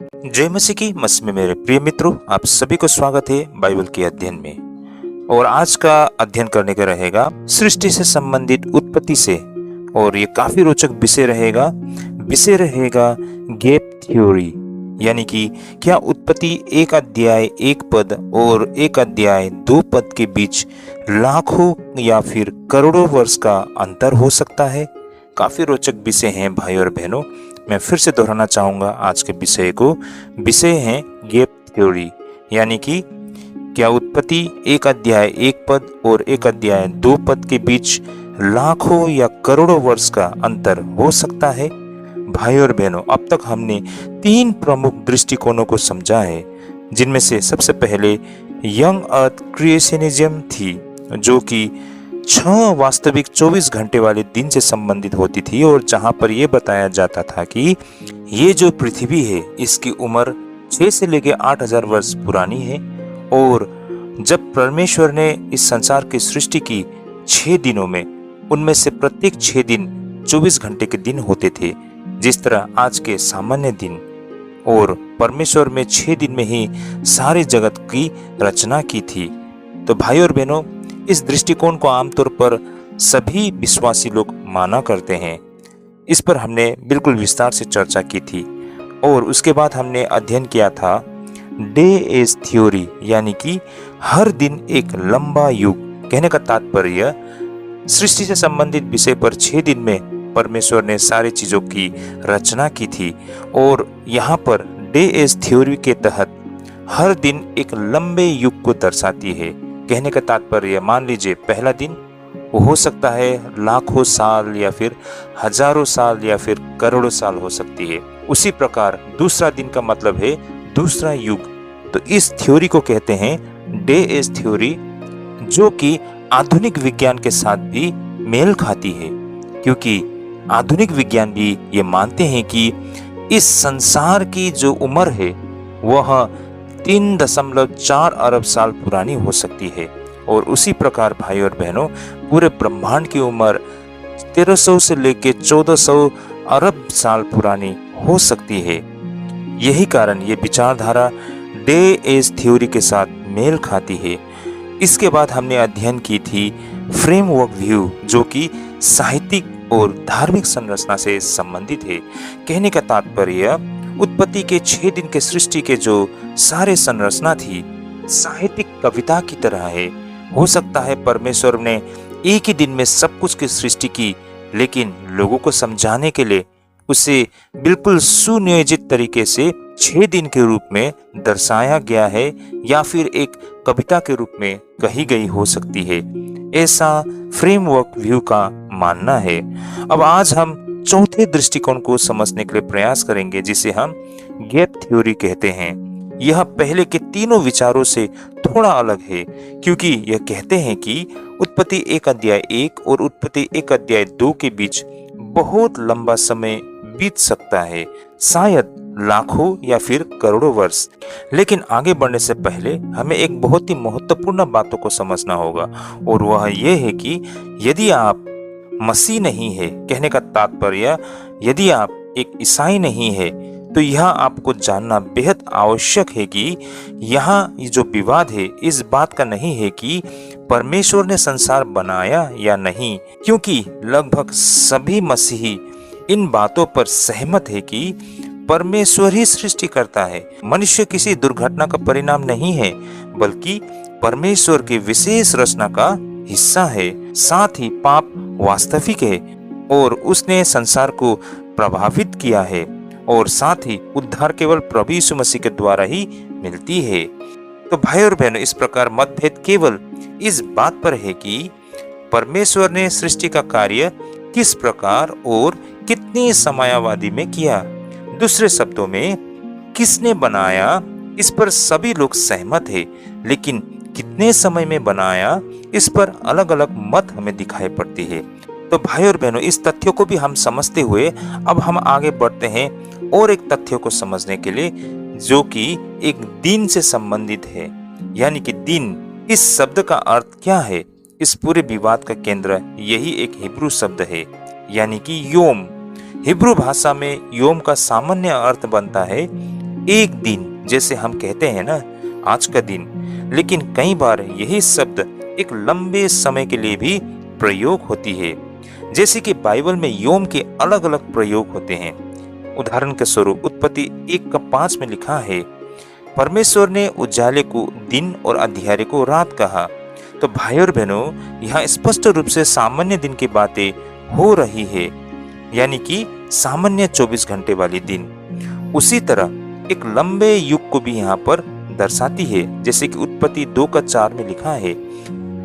जय मसीह की मसीह में मेरे प्रिय मित्रों, आप सभी को स्वागत है बाइबल के अध्ययन में। और आज का अध्ययन करने का रहेगा सृष्टि से संबंधित उत्पत्ति से। और ये काफी रोचक विषय रहेगा गैप थ्योरी, यानी कि क्या उत्पत्ति एक अध्याय एक पद और एक अध्याय दो पद के बीच लाखों या फिर करोड़ों वर्ष का अंतर हो सकता है। काफी रोचक विषय हैं भाई और बहनों। मैं फिर से दोहराना चाहूंगा आज के विषय है गैप थ्योरी, यानी कि क्या उत्पत्ति एक अध्याय एक पद और एक अध्याय दो पद के बीच लाखों या करोड़ों वर्ष का अंतर हो सकता है। भाई और बहनों, अब तक हमने तीन प्रमुख दृष्टिकोणों को समझा है, जिनमें से सबसे पहले यंग अर्थ क्रिएशनिज्म थी, जो कि 6 वास्तविक 24 घंटे वाले दिन से संबंधित होती थी, और जहां पर यह बताया जाता था कि ये जो पृथ्वी है इसकी उम्र 6 से लेकर 8000 वर्ष पुरानी है। और जब परमेश्वर ने इस संसार की सृष्टि की 6 दिनों में, उनमें से प्रत्येक 6 दिन 24 घंटे के दिन होते थे, जिस तरह आज के सामान्य दिन। और परमेश्वर में 6 दिन में ही सारे जगत की रचना की थी। तो भाई और बहनों, इस दृष्टिकोण को आमतौर पर सभी विश्वासी लोग माना करते हैं। इस पर हमने बिल्कुल विस्तार से चर्चा की थी। और उसके बाद हमने अध्ययन किया था डे एज थ्योरी, यानी कि हर दिन एक लंबा युग। कहने का तात्पर्य, सृष्टि से संबंधित विषय पर 6 दिन में परमेश्वर ने सारी चीजों की रचना की थी, और यहाँ पर डे एज थ्योरी के तहत हर दिन एक लंबे युग को दर्शाती है। कहने का तात्पर्य, मान लीजिए पहला दिन वो हो सकता है लाखों साल या फिर हजारों साल या फिर करोड़ों साल हो सकती है। उसी प्रकार दूसरा दिन का मतलब है दूसरा युग। तो इस थ्योरी को कहते हैं डे एज थ्योरी, जो कि आधुनिक विज्ञान के साथ भी मेल खाती है, क्योंकि आधुनिक विज्ञान भी ये मानते हैं कि इस संसार की जो उम्र है वह 3.4 अरब साल पुरानी हो सकती है। और उसी प्रकार भाई और बहनों, पूरे ब्रह्मांड की उम्र 1300 से लेकर 1400 अरब साल पुरानी हो सकती है। यही कारण ये विचारधारा डे एज थ्योरी के साथ मेल खाती है। इसके बाद हमने अध्ययन की थी फ्रेमवर्क व्यू, जो कि साहित्यिक और धार्मिक संरचना से संबंधित है। कहने का तात्पर्य, उत्पत्ति के 6 दिन के सृष्टि के जो सारे संरचना थी साहित्यिक कविता की तरह है। हो सकता है परमेश्वर ने एक ही दिन में सब कुछ की सृष्टि की, लेकिन लोगों को समझाने के लिए उसे बिल्कुल सुनियोजित तरीके से 6 दिन के रूप में दर्शाया गया है, या फिर एक कविता के रूप में कही गई हो सकती है। ऐसा फ्रेमवर्क व्यू का मानना है। अब आज हम चौथे दृष्टिकोण को समझने के लिए प्रयास करेंगे, जिसे हम गैप थ्योरी कहते हैं। यह पहले के तीनों विचारों से थोड़ा अलग है, क्योंकि यह कहते हैं कि उत्पत्ति एक अध्याय 1 और उत्पत्ति एक अध्याय 2 के बीच बहुत लंबा समय बीत सकता है, शायद लाखों या फिर करोड़ों वर्ष। लेकिन आगे बढ़ने से पहले हमें एक बहुत ही महत्वपूर्ण बातों को समझना होगा, और वह यह है कि यदि आप मसीह नहीं है, कहने का तात्पर्य यदि आप एक ईसाई नहीं है, तो यह आपको जानना बेहद आवश्यक है कि यहाँ ये जो विवाद है इस बात का नहीं है कि परमेश्वर ने संसार बनाया या नहीं, क्योंकि लगभग सभी मसीही इन बातों पर सहमत है कि परमेश्वर ही सृष्टि करता है। मनुष्य किसी दुर्घटना का परिणाम नहीं है, बल्कि परमेश्वर की विशेष रचना का हिस्सा है। साथ ही पाप वास्तविक है और उसने संसार को प्रभावित किया है, और साथ ही उद्धार केवल प्रभु यीशु मसीह के द्वारा ही मिलती है। तो भाई और बहनों, इस प्रकार मतभेद केवल इस बात पर है कि परमेश्वर ने सृष्टि का कार्य किस प्रकार और कितनी समयावधि में किया। दूसरे शब्दों में, किसने बनाया, इस पर सभी लोग सहमत है, लेकिन कितने समय में बनाया, इस पर अलग अलग मत हमें दिखाई पड़ती है। तो भाई और बहनों, इस तथ्यों को भी हम समझते हुए अब हम आगे बढ़ते हैं और एक तथ्य को समझने के लिए, जो कि एक दिन से संबंधित है। यानी कि दिन, इस शब्द का अर्थ क्या है? इस पूरे विवाद का केंद्र यही एक हिब्रू शब्द है, यानी कि योम। हिब्रू भाषा में योम का सामान्य अर्थ बनता है एक दिन, जैसे हम कहते हैं ना आज का दिन, लेकिन कई बार यही शब्द एक लंबे समय के लिए भी प्रयोग होती है। जैसे कि बाइबल में योम के अलग अलग प्रयोग होते हैं। उदाहरण के स्वरूप उत्पत्ति 1:5 में लिखा है, परमेश्वर ने उजाले को दिन और अंधियारे को रात कहा। तो भाई और बहनों, यहाँ स्पष्ट रूप से सामान्य दिन की बातें हो रही है, यानी कि सामान्य 24 घंटे वाली दिन। उसी तरह एक लंबे युग को भी यहाँ पर दर्शाती है, जैसे कि उत्पत्ति 2:4 में लिखा है,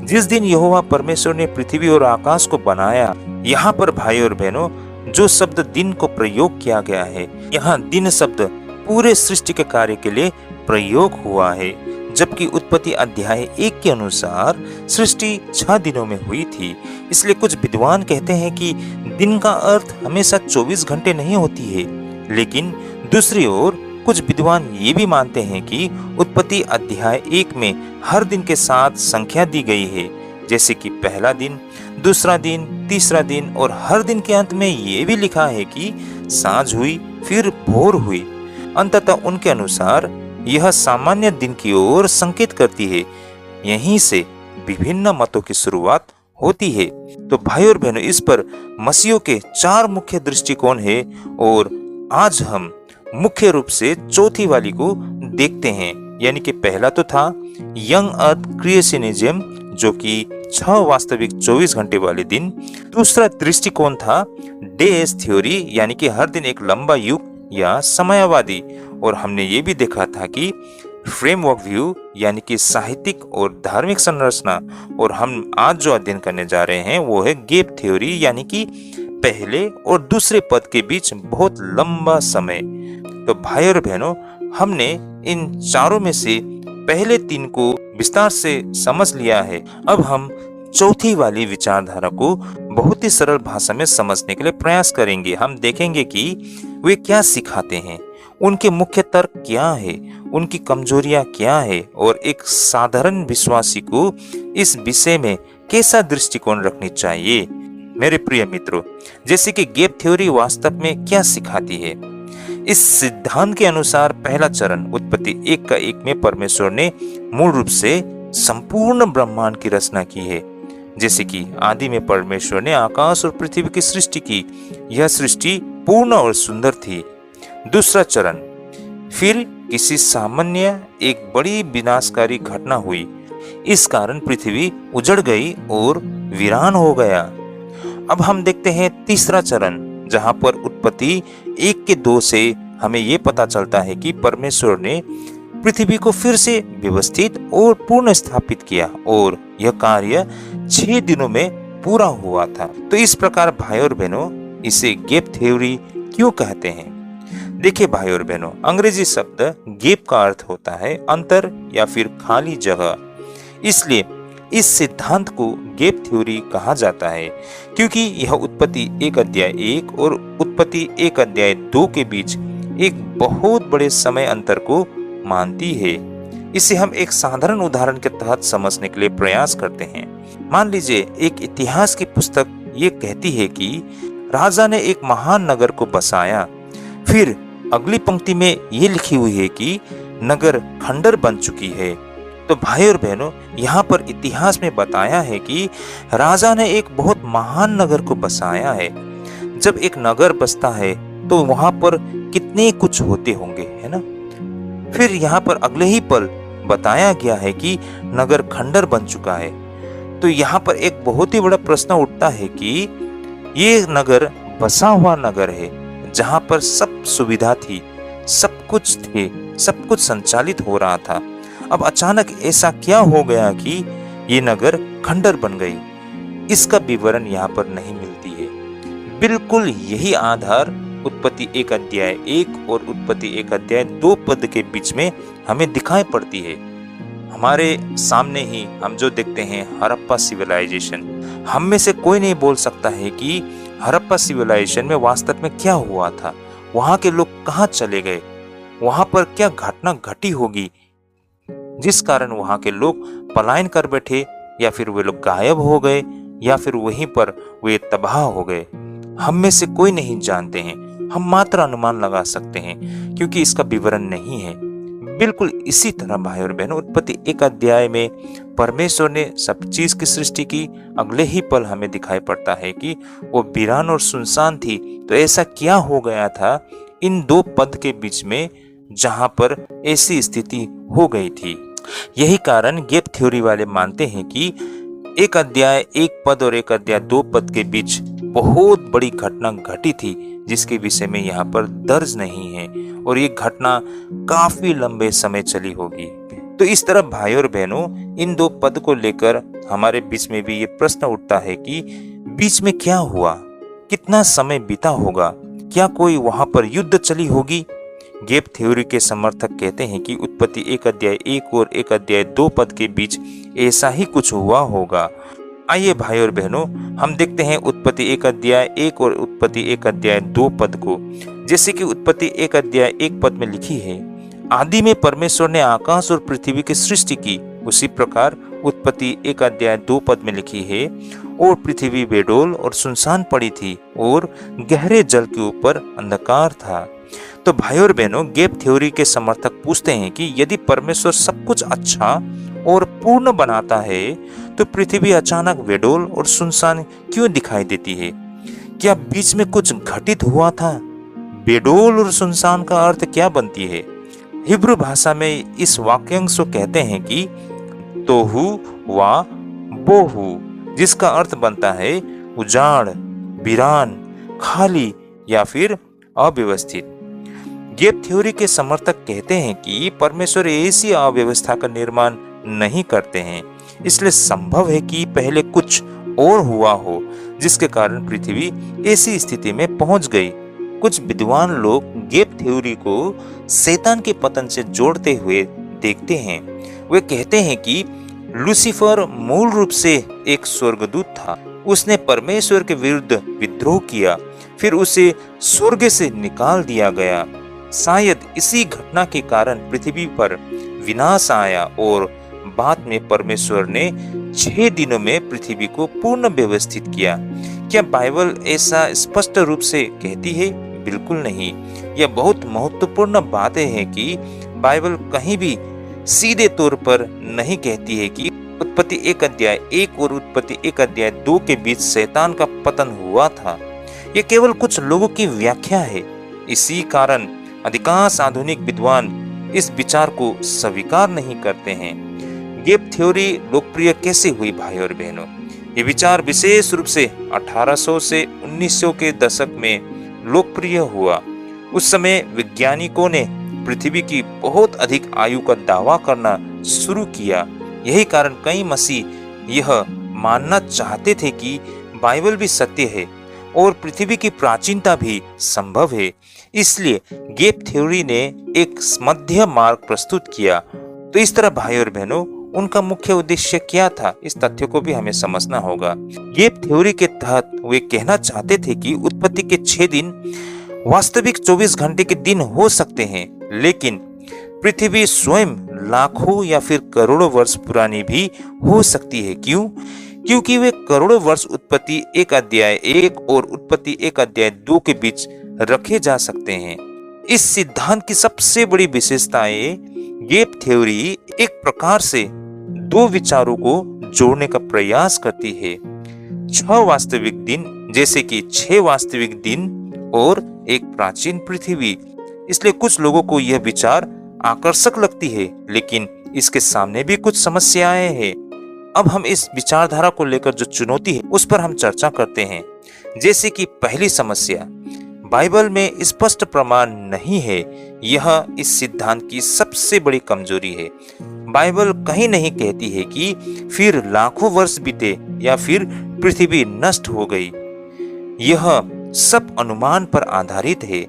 जिस दिन यहोवा परमेश्वर ने पृथ्वी और आकाश को बनाया। यहाँ पर भाई और बहनों, जो शब्द दिन को प्रयोग किया गया है, यहाँ दिन शब्द पूरे सृष्टि के कार्य के लिए प्रयोग हुआ है, जबकि उत्पत्ति अध्याय 1 के अनुसार सृष्टि 6 दिनों में हुई थी। इसलिए कुछ विद्वान कहते हैं कि दिन का अर्थ हमेशा 24 घंटे नहीं होती है, लेकिन दूसरी ओर कुछ विद्वान ये भी मानते हैं कि उत्पत्ति अध्याय 1 में हर दिन के साथ संख्या दी गई है, जैसे कि पहला दिन, दूसरा दिन, तीसरा दिन, और हर दिन के अंत में ये भी लिखा है कि सांझ हुई, फिर भोर हुई। अंततः उनके अनुसार यह सामान्य दिन की ओर संकेत करती है। यहीं से विभिन्न मतों की शुरुआत होती है। तो भाई और बहनों, इस पर मसीहों के 4 मुख्य दृष्टिकोण है, और आज हम मुख्य रूप से चौथी वाली को देखते हैं। यानी कि पहला तो था यंग अर्थ क्रिएशनिज्म, जो कि 6 वास्तविक 24 घंटे वाले दिन। दूसरा दृष्टिकोण था डेज थ्योरी, यानी कि हर दिन एक लंबा युग या समयावधि। और हमने ये भी देखा था कि फ्रेमवर्क व्यू, यानी कि साहित्यिक और धार्मिक संरचना। और हम आज जो अध्ययन करने जा रहे हैं वो है गैप थ्योरी, यानी कि पहले और दूसरे पद के बीच बहुत लंबा समय। तो भाई और बहनों, हमने इन चारों में से पहले 3 को विस्तार से समझ लिया है। अब हम चौथी वाली विचारधारा को बहुत ही सरल भाषा में समझने के लिए प्रयास करेंगे। हम देखेंगे कि वे क्या सिखाते हैं, उनके मुख्य तर्क क्या है, उनकी कमजोरियां क्या है, और एक साधारण विश्वासी को इस विषय में कैसा दृष्टिकोण रखनी चाहिए। मेरे प्रिय मित्रों, जैसे कि गैप थ्योरी वास्तव में क्या सिखाती है। इस सिद्धांत के अनुसार पहला चरण उत्पत्ति 1:1 में परमेश्वर ने मूल रूप से संपूर्ण ब्रह्मांड की रचना की है। जैसे कि आदि में परमेश्वर ने आकाश और पृथ्वी की सृष्टि की। यह सृष्टि पूर्ण और सुंदर थी। दूसरा चरण, फिर किसी सामान्य एक बड़ी विनाशकारी घटना हुई। इस कारण पृथ्वी उजड़ गई और वीरान हो गया। अब हम देखते हैं तीसरा चरण, जहां पर उत्पत्ति 1:2 से हमें यह पता चलता है कि परमेश्वर ने पृथ्वी को फिर से व्यवस्थित और पूर्ण स्थापित किया, और यह कार्य 6 दिनों में पूरा हुआ था। तो इस प्रकार भाई और बहनों, इसे गैप थ्योरी क्यों कहते हैं? देखिए भाई और बहनों, अंग्रेजी शब्द गैप का अर्थ होता है अंतर या फिर खाली जगह। इसलिए इस सिद्धांत को गैप थ्योरी कहा जाता है, क्योंकि यह उत्पत्ति 1:1 और उत्पत्ति 1:2 के बीच एक बहुत बड़े समय अंतर को मानती है। इसे हम एक साधारण उदाहरण के तहत समझने के लिए प्रयास करते हैं। मान लीजिए एक इतिहास की पुस्तक ये कहती है कि राजा ने एक महान नगर को बसाया। फिर अगली पंक्ति में ये लिखी हुई है कि नगर खंडर बन चुकी है। तो भाई और बहनों, यहाँ पर इतिहास में बताया है कि राजा ने एक बहुत महान नगर को बसाया है। जब एक नगर बसता है तो वहां पर कितने कुछ होते होंगे, है ना। फिर यहाँ पर अगले ही पल बताया गया है कि नगर खंडर बन चुका है। तो यहाँ पर एक बहुत ही बड़ा प्रश्न उठता है कि ये नगर बसा हुआ नगर है, जहाँ पर सब सुविधा थी, सब कुछ थे, सब कुछ संचालित हो रहा था। अब अचानक ऐसा क्या हो गया कि ये नगर खंडर बन गई? इसका विवरण यहाँ पर नहीं मिलती है। बिल्कुल यही आधार उत्पत्ति 1:1 और उत्पत्ति 1:2 पद के बीच में हमें दिखाई पड़ती है। हमारे सामने ही हम जो देखते हैं हड़प्पा सिविलाइजेशन, हम में से कोई नहीं बोल सकता है कि हड़प्पा सिविलाइजेशन में वास्तव में क्या हुआ था, वहां के लोग कहाँ चले गए, वहां पर क्या घटना घटी होगी जिस कारण वहां के लोग पलायन कर बैठे, या फिर वे लोग गायब हो गए, या फिर वहीं पर वे तबाह हो गए। हम में से कोई नहीं जानते हैं। हम मात्र अनुमान लगा सकते हैं क्योंकि इसका विवरण नहीं है। बिल्कुल इसी तरह भाई और बहनों, उत्पत्ति 1 अध्याय में परमेश्वर ने सब चीज की सृष्टि की, अगले ही पल हमें दिखाई पड़ता है कि वो वीरान और सुनसान थी। तो ऐसा क्या हो गया था इन दो पद के बीच में जहां पर ऐसी स्थिति हो गई थी? यही कारण गैप थ्योरी वाले मानते हैं कि 1 अध्याय 1 पद और 1 अध्याय 2 पद के बीच बहुत बड़ी घटना घटी थी जिसके विषय में यहाँ पर दर्ज नहीं है, और ये घटना काफी लंबे समय चली होगी। तो इस तरह भाई और बहनों, इन 2 पद को लेकर हमारे बीच में भी ये प्रश्न उठता है कि बीच में क्या हुआ, कितना समय बीता होगा, क्या कोई वहां पर युद्ध चली होगी? गैप थ्योरी के समर्थक कहते हैं कि उत्पत्ति 1 अध्याय 1 और 1 अध्याय 2 पद के बीच ऐसा ही कुछ हुआ होगा। आइए भाई और बहनों, हम देखते हैं उत्पत्ति 1 अध्याय 1 और उत्पत्ति 1 अध्याय 2 पद को। जैसे कि उत्पत्ति 1 अध्याय 1 पद में लिखी है, आदि में परमेश्वर ने आकाश और पृथ्वी की सृष्टि की। उसी प्रकार उत्पत्ति 1 अध्याय 2 पद में लिखी है, और पृथ्वी बेडोल और सुनसान पड़ी थी और गहरे जल के ऊपर अंधकार था। तो भाई और बहनों, गैप थ्योरी के समर्थक पूछते हैं कि यदि परमेश्वर सब कुछ अच्छा और पूर्ण बनाता है तो पृथ्वी अचानक बेडोल और सुनसान क्यों दिखाई देती है? क्या बीच में कुछ घटित हुआ था? बेडोल और सुनसान का अर्थ क्या बनती है? हिब्रू भाषा में इस वाक्यांश को कहते हैं कि तोहू वा बोहू, जिसका अर्थ बनता है उजाड़, वीरान, खाली या फिर अव्यवस्थित। गैप थ्योरी के समर्थक कहते हैं कि परमेश्वर ऐसी अव्यवस्था का निर्माण नहीं करते हैं, इसलिए संभव है कि पहले कुछ और हुआ हो जिसके कारण पृथ्वी ऐसी स्थिति में पहुंच गई। कुछ विद्वान लोग गैप थ्योरी को शैतान के पतन से जोड़ते हुए देखते हैं। वे कहते हैं कि लूसीफर मूल रूप से एक स्वर्गदूत था। उसने परमेश्वर के विरुद्ध विद्रोह किया, फिर उसे स्वर्ग से निकाल दिया गया। शायद इसी घटना के कारण पृथ्वी पर विनाश आया और बाद में परमेश्वर ने 6 दिनों में पृथ्वी को पूर्ण व्यवस्थित किया। क्या बाइबल ऐसा स्पष्ट रूप से कहती है? बिल्कुल नहीं। यह बहुत महत्वपूर्ण बातें हैं कि बाइबल कहीं भी सीधे तौर पर नहीं कहती है कि उत्पत्ति 1 अध्याय 1 और उत्पत्ति 1 अध्याय 2 के बीच शैतान का पतन हुआ था। यह केवल कुछ लोगों की व्याख्या है। इसी कारण अधिकांश आधुनिक विद्वान इस विचार को स्वीकार नहीं करते हैं। गैप थ्योरी लोकप्रिय कैसे हुई भाई और बहनों? ये विचार विशेष रूप से 1800 से 1900 के दशक में लोकप्रिय हुआ। उस समय वैज्ञानिकों ने पृथ्वी की बहुत अधिक आयु का दावा करना शुरू किया। यही कारण कई मसीह यह मानना चाहते थे कि बाइबल भी सत्य है और पृथ्वी की प्राचीनता भी संभव है। इसलिए गैप थ्योरी ने एक मध्य मार्ग प्रस्तुत किया। तो इस तरह भाई और बहनों, उनका मुख्य उद्देश्य क्या था, इस तथ्य को भी हमें समझना होगा। गैप थ्योरी के तहत वे कहना चाहते थे कि उत्पत्ति के 6 दिन वास्तविक 24 घंटे के दिन हो सकते हैं, लेकिन पृथ्वी स्वयं लाखों या फिर करोड़ों वर्ष पुरानी भी हो सकती है। क्यों? क्योंकि वे करोड़ों वर्ष उत्पत्ति 1 अध्याय 1 और उत्पत्ति 1 अध्याय 2 के बीच रखे जा सकते हैं। इस सिद्धांत की सबसे बड़ी विशेषताएं, गैप थ्योरी एक प्रकार से 2 विचारों को जोड़ने का प्रयास करती है। 6 वास्तविक दिन, जैसे कि 6 वास्तविक दिन और एक प्राचीन पृथ्वी। इसलिए कुछ लोगों को यह विचार आकर्षक लगती है, लेकिन इसके सामने भी कुछ समस्याएं हैं। अब हम इस विचारधारा को लेकर जो चुनौती है उस पर हम चर्चा करते हैं। जैसे कि पहली समस्या, बाइबल में स्पष्ट प्रमाण नहीं है। यह इस सिद्धांत की सबसे बड़ी कमजोरी है। बाइबल कहीं नहीं कहती है कि फिर लाखों वर्ष बीते या फिर पृथ्वी नष्ट हो गई। यह सब अनुमान पर आधारित है।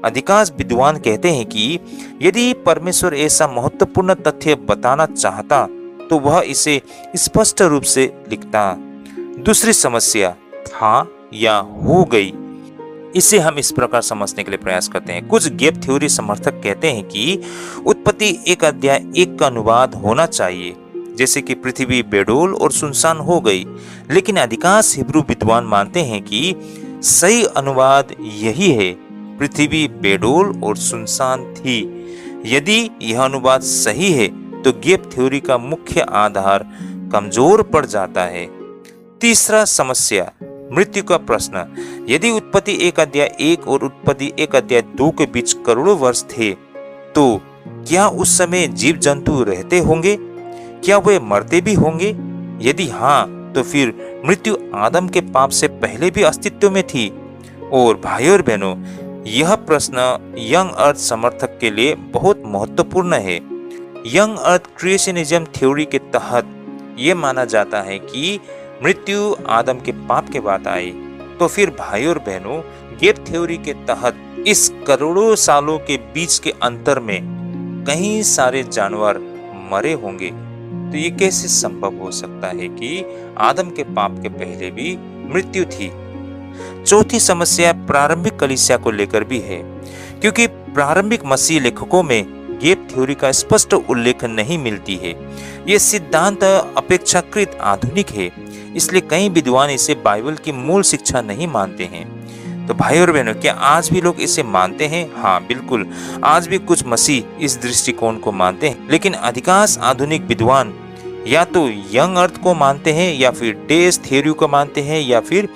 अधिकांश विद्वान कहते हैं कि यदि परमेश्वर ऐसा महत्वपूर्ण तथ्य बताना चाहता तो वह इसे स्पष्ट रूप से लिखता। दूसरी समस्या, था या हो गई। इसे हम इस प्रकार समझने के लिए प्रयास करते हैं। कुछ गैप थ्योरी समर्थक कहते हैं कि उत्पत्ति 1 अध्याय 1 का अनुवाद होना चाहिए, जैसे कि पृथ्वी बेडोल और सुनसान हो गई। लेकिन अधिकांश हिब्रू विद्वान मानते हैं कि सही अनुवाद यही है, पृथ्वी बेडोल और सुनसान थी। यदि यह अनुवाद सही है तो गैप थ्योरी का मुख्य आधार कमजोर पड़ जाता है। तीसरा समस्या, मृत्यु का प्रश्न। यदि उत्पत्ति 1 और उत्पत्ति 1 के बीच करोड़ों वर्ष थे, तो क्या उस समय जीव जंतु रहते होंगे? क्या वे मरते भी होंगे? यदि हाँ, तो फिर मृत्यु आदम के पाप से पहले भी अस्तित्व में थी। और भाइयों और बहनों, यह प्रश्न यंग अर्थ समर्थक के लिए बहुत महत्वपूर्ण है। यंग अर्थ क्रिएशनिज्म थ्योरी के तहत यह माना जाता है कि मृत्यु आदम के पाप के बाद आई। तो फिर भाइयों और बहनों, गैप थ्योरी के तहत इस करोड़ों सालों के बीच के अंतर में कई सारे जानवर मरे होंगे। तो ये कैसे संभव हो सकता है कि आदम के पाप के पहले भी मृत्यु थी? चौथी समस्या प्रारंभिक कलीसिया को लेकर भी है, क्योंकि प्रारंभिक मसीह लेखकों में गैप थ्योरी का स्पष्ट उल्लेख नहीं मिलती है। यह सिद्धांत अपेक्षाकृत आधुनिक है, इसलिए कई विद्वान इसे बाइबल की मूल शिक्षा नहीं मानते हैं। तो भाई और बहनों, क्या आज भी लोग इसे मानते हैं? हाँ, बिल्कुल, आज भी कुछ मसीह इस दृष्टिकोण को मानते हैं, लेकिन अधिकांश आधुनिक विद्वान या तो यंग अर्थ को मानते हैं, या फिर डेज थ्योरी को मानते हैं, या फिर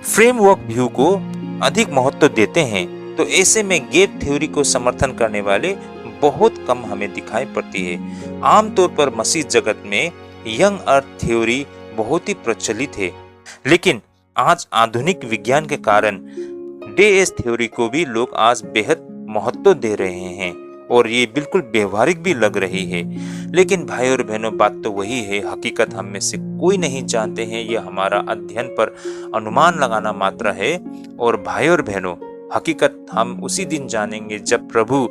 फ्रेमवर्क व्यू को अधिक महत्व देते हैं। तो ऐसे में गैप थ्योरी को समर्थन करने वाले बहुत कम हमें दिखाई पड़ती है। आमतौर पर मसीह जगत में यंग अर्थ थ्योरी बहुत ही प्रचलित है, लेकिन आज आधुनिक विज्ञान के कारण डेज थ्योरी को भी लोग आज बेहद महत्व दे रहे हैं, और ये बिल्कुल व्यवहारिक भी लग रही है। लेकिन भाई और बहनों, बात तो वही है, हकीकत हम में से कोई नहीं जानते हैं। यह हमारा अध्ययन पर अनुमान लगाना मात्र है। और भाई और बहनों, हकीकत हम उसी दिन जानेंगे जब प्रभु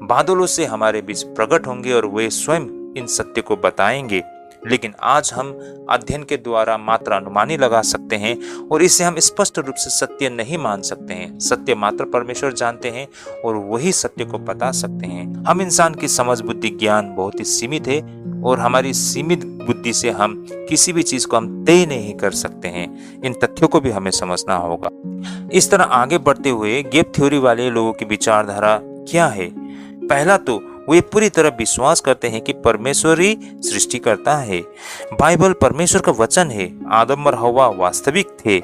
बादलों से हमारे बीच प्रकट होंगे और वे स्वयं इन सत्य को बताएंगे। लेकिन आज हम अध्ययन के द्वारा मात्र अनुमान ही लगा सकते हैं, और इसे हम स्पष्ट रूप से सत्य नहीं मान सकते हैं। सत्य मात्र परमेश्वर जानते हैं, और वही सत्य को बता सकते हैं। हम इंसान की समझ, बुद्धि, ज्ञान बहुत ही सीमित है, और हमारी सीमित बुद्धि से हम किसी भी चीज को हम तय नहीं कर सकते हैं। इन तथ्यों को भी हमें समझना होगा। इस तरह आगे बढ़ते हुए गैप थ्योरी वाले लोगों की विचारधारा क्या है? पहला तो वे पूरी तरह विश्वास करते हैं कि परमेश्वर ही सृष्टि करता है। बाइबल परमेश्वर का वचन है। आदम और हव्वा वास्तविक थे,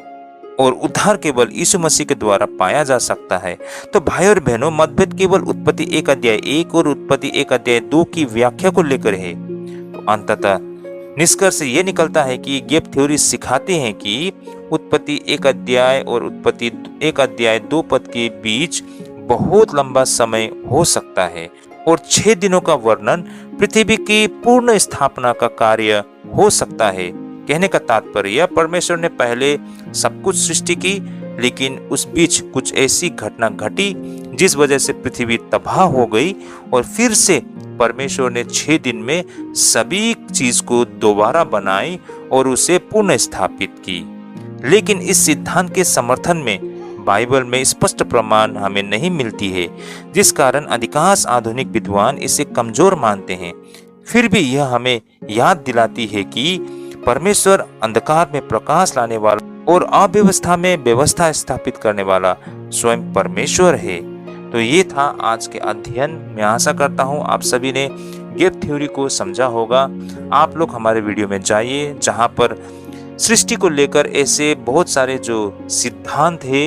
और उद्धार केवल यीशु मसीह के द्वारा पाया जा सकता है। तो भाई और बहनों, मतभेद केवल उत्पत्ति 1 और उत्पत्ति 1 की व्याख्या को लेकर है। तो अंततः निष्कर्ष ये निकलता है कि गैप थ्योरी सिखाती है कि उत्पत्ति 1 और उत्पत्ति 1 के बीच बहुत लंबा समय हो सकता है, और 6 दिनों का वर्णन पृथ्वी की पूर्ण स्थापना का कार्य हो सकता है। कहने का तात्पर्य, परमेश्वर ने पहले सब कुछ सृष्टि की, लेकिन उस बीच कुछ ऐसी घटना घटी जिस वजह से पृथ्वी तबाह हो गई, और फिर से परमेश्वर ने 6 दिन में सभी चीज को दोबारा बनाई और उसे पुनः स्थापित की। लेकिन इस सिद्धांत के समर्थन में बाइबल में स्पष्ट प्रमाण हमें नहीं मिलती है, जिस कारण अधिकांश आधुनिक विद्वान इसे कमजोर मानते हैं। फिर भी यह हमें याद दिलाती है कि परमेश्वर अंधकार में प्रकाश लाने वाला और अव्यवस्था में व्यवस्था स्थापित करने वाला स्वयं परमेश्वर है। तो ये था आज के अध्ययन। मैं आशा करता हूँ आप सभी ने गैप थ्योरी को समझा होगा। आप लोग हमारे वीडियो में जाइए, जहाँ पर सृष्टि को लेकर ऐसे बहुत सारे जो सिद्धांत है,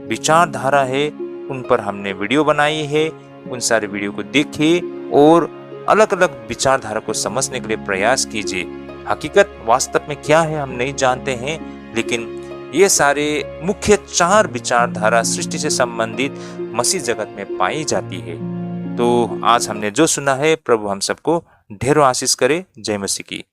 विचारधारा है, उन पर हमने वीडियो बनाई है। उन सारे वीडियो को देखिए और अलग अलग विचारधारा को समझने के लिए प्रयास कीजिए। हकीकत वास्तव में क्या है हम नहीं जानते हैं, लेकिन ये सारे मुख्य 4 विचारधारा सृष्टि से संबंधित मसीह जगत में पाई जाती है। तो आज हमने जो सुना है, प्रभु हम सबको ढेरों आशीष करे। जय मसीह की।